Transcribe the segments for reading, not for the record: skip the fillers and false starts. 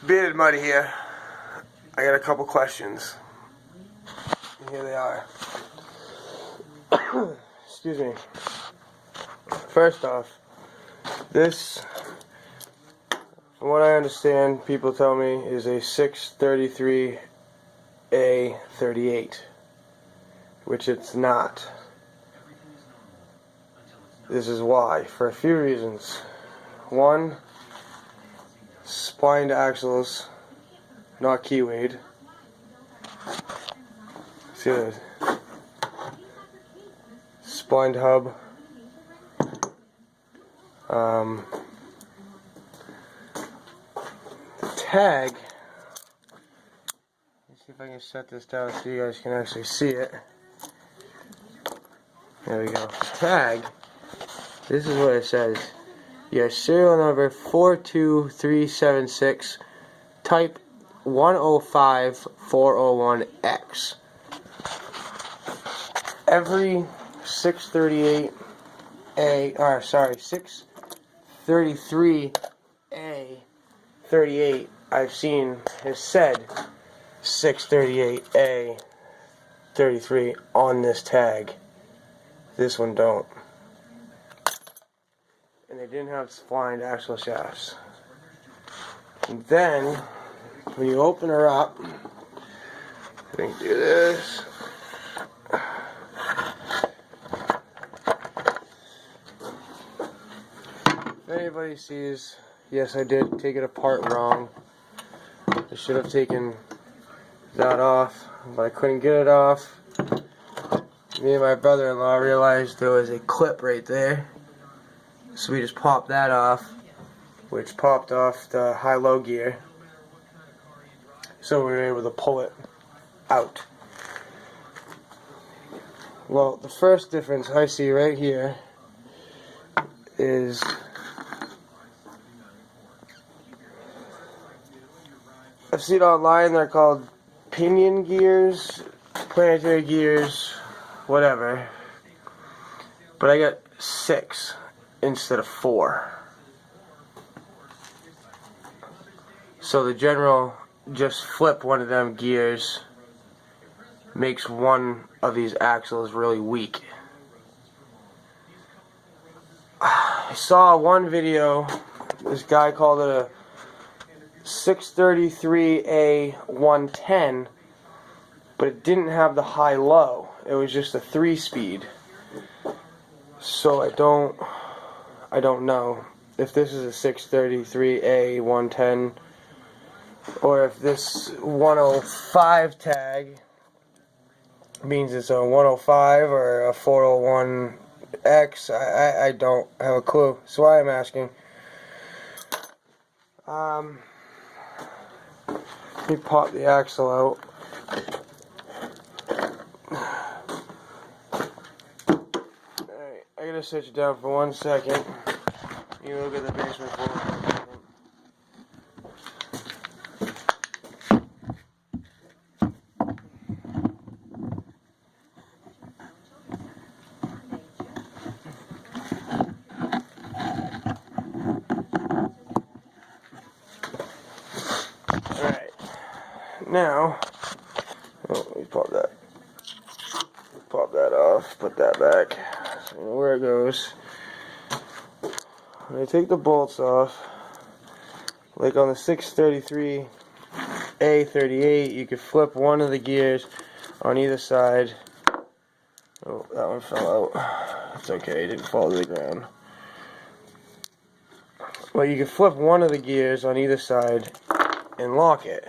Bearded Muddy here. I got a couple questions. And here they are. Excuse me. First off, this, from what I understand, people tell me, is a 633A38, which it's not. This is why, for a few reasons. One, splined axles, not keywayed. See this? Splined hub. The tag. Let's see if I can set this down so you guys can actually see it. There we go. Tag. This is what it says. Your serial number 42376, type 105401X. Every 633A38 I've seen has said 638A33 on this tag. This one don't. And they didn't have splined axle shafts. And then, when you open her up, we can do this. If anybody sees, yes, I did take it apart wrong. I should have taken that off, but I couldn't get it off. Me and my brother-in-law realized there was a clip right there. So we just popped that off, which popped off the high-low gear. So we were able to pull it out. Well, the first difference I see right here is I've seen online they're called pinion gears, planetary gears, whatever. But I got 6 instead of 4. So the general just flip one of them gears makes one of these axles really weak. I saw one video, this guy called it a 633A110, but it didn't have the high-low. It was just a 3-speed. So I don't know if this is a 633A110 or if this 105 tag means it's a 105 or a 401X. I don't have a clue. That's why I'm asking. Let me pop the axle out. Alright, I gotta sit you down for 1 second. You look at the basement for 1 second. Alright. Now, let me pop that. Pop that off, put that back. So you know where it goes. When I take the bolts off, like on the 633A38, you could flip one of the gears on either side. Oh, that one fell out. It's okay, it didn't fall to the ground. Well, you can flip one of the gears on either side and lock it.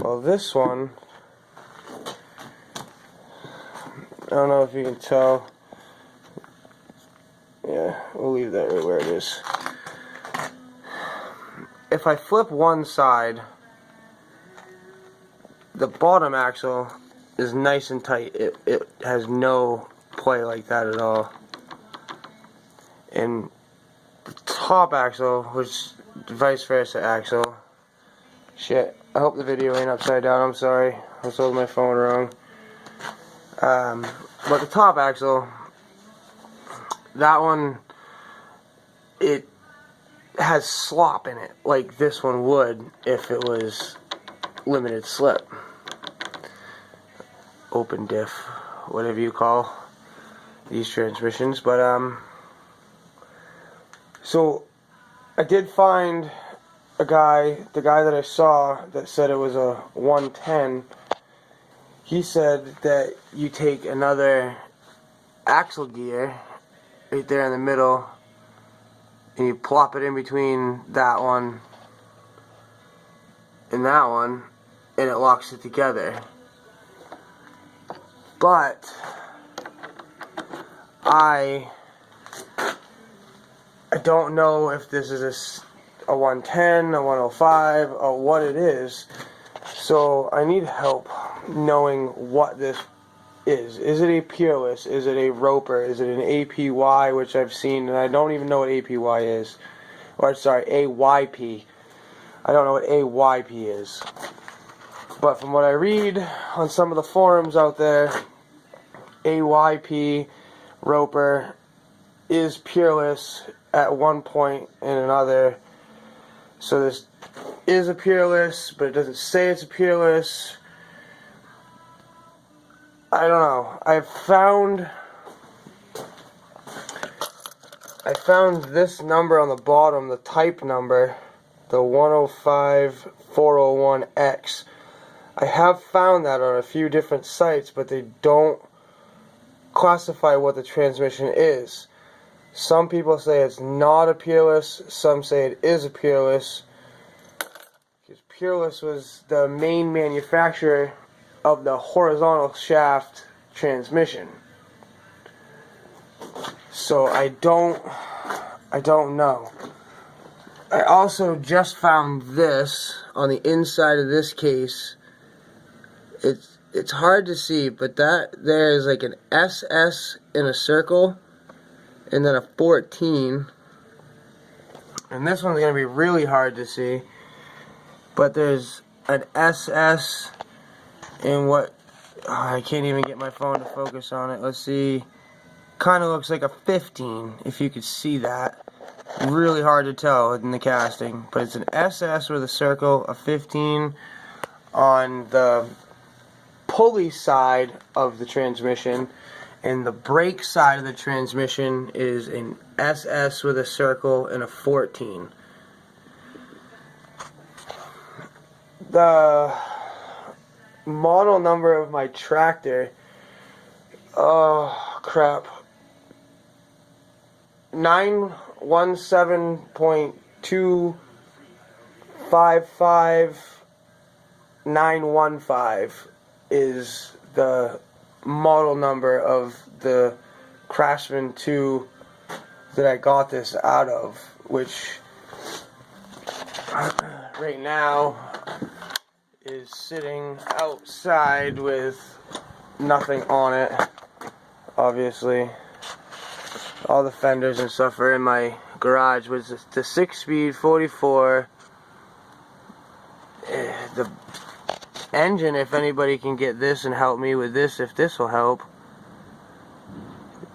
Well, this one, I don't know if you can tell. Yeah, we'll leave that right where it is. If I flip one side, the bottom axle is nice and tight. It has no play like that at all. And the top axle, which vice versa axle, shit, I hope the video ain't upside down, I'm sorry, I was holding my phone wrong. But the top axle, that one, it has slop in it, like this one would if it was limited slip, open diff, whatever you call these transmissions. But so I did find the guy that I saw that said it was a 110. He said that you take another axle gear right there in the middle and you plop it in between that one and that one, and it locks it together. But I don't know if this is a 110, a 105, or what it is. So I need help knowing what this is. Is it a Peerless? Is it a Roper? Is it an APY, which I've seen, and I don't even know what APY is. Or, sorry, AYP. I don't know what AYP is. But from what I read on some of the forums out there, AYP Roper is Peerless at one point and another. So this is a Peerless, but it doesn't say it's a Peerless. I don't know. I found this number on the bottom, the type number, the 105401X. I have found that on a few different sites, but they don't classify what the transmission is. Some people say it's not a Peerless, some say it is a Peerless, because Peerless was the main manufacturer of the horizontal shaft transmission. So I don't know. I also just found this on the inside of this case. It's hard to see, but that there is like an SS in a circle and then a 14. And this one's going to be really hard to see. But there's an SS in what, I can't even get my phone to focus on it. Let's see. Kind of looks like a 15, if you could see that. Really hard to tell in the casting. But it's an SS with a circle, a 15 on the pulley side of the transmission, and the brake side of the transmission is an SS with a circle and a 14. The model number of my tractor, oh crap, 917.255915 is the model number of the Craftsman 2 that I got this out of, which right now is sitting outside with nothing on it. Obviously all the fenders and stuff are in my garage. With the 6-speed 44. The engine, if anybody can get this and help me with this, if this will help.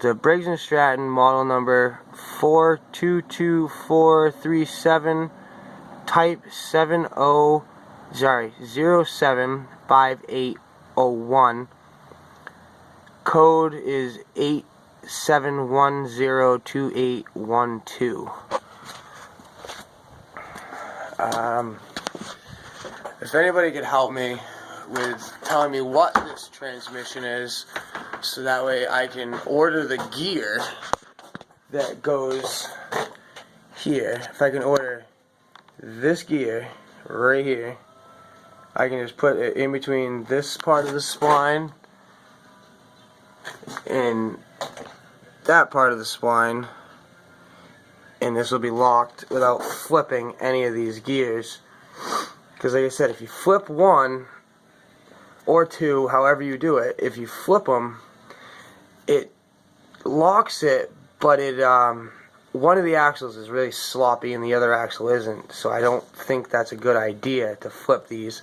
The Briggs & Stratton model number 422437, type 075801. Code is 87102812. If anybody could help me with telling me what this transmission is, so that way I can order the gear that goes here. If I can order this gear right here, I can just put it in between this part of the spline and that part of the spline, and this will be locked without flipping any of these gears. Because like I said, if you flip one or two, however you do it, if you flip them, it locks it, but it one of the axles is really sloppy and the other axle isn't. So I don't think that's a good idea to flip these.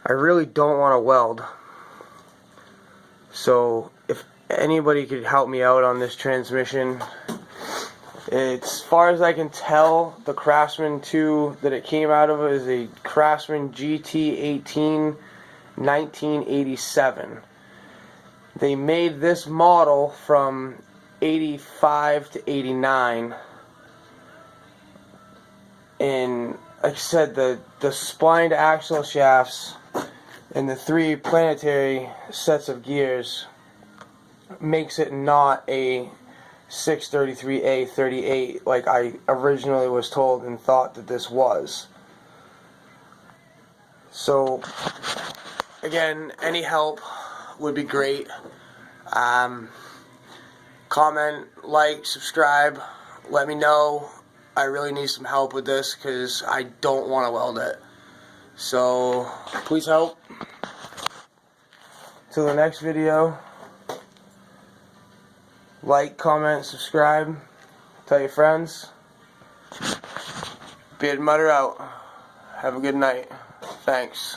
I really don't want to weld. So if anybody could help me out on this transmission, As far as I can tell, the Craftsman 2 that it came out of is a Craftsman GT18 1987. They made this model from 85 to 89. And like I said, the splined axle shafts and the 3 planetary sets of gears makes it not a 633A38 like I originally was told and thought that this was. So again, any help would be great. Comment, like, subscribe, let me know. I really need some help with this because I don't want to weld it. So please help. Till the next video, like, comment, subscribe, tell your friends. Beard Mutter out. Have a good night. Thanks.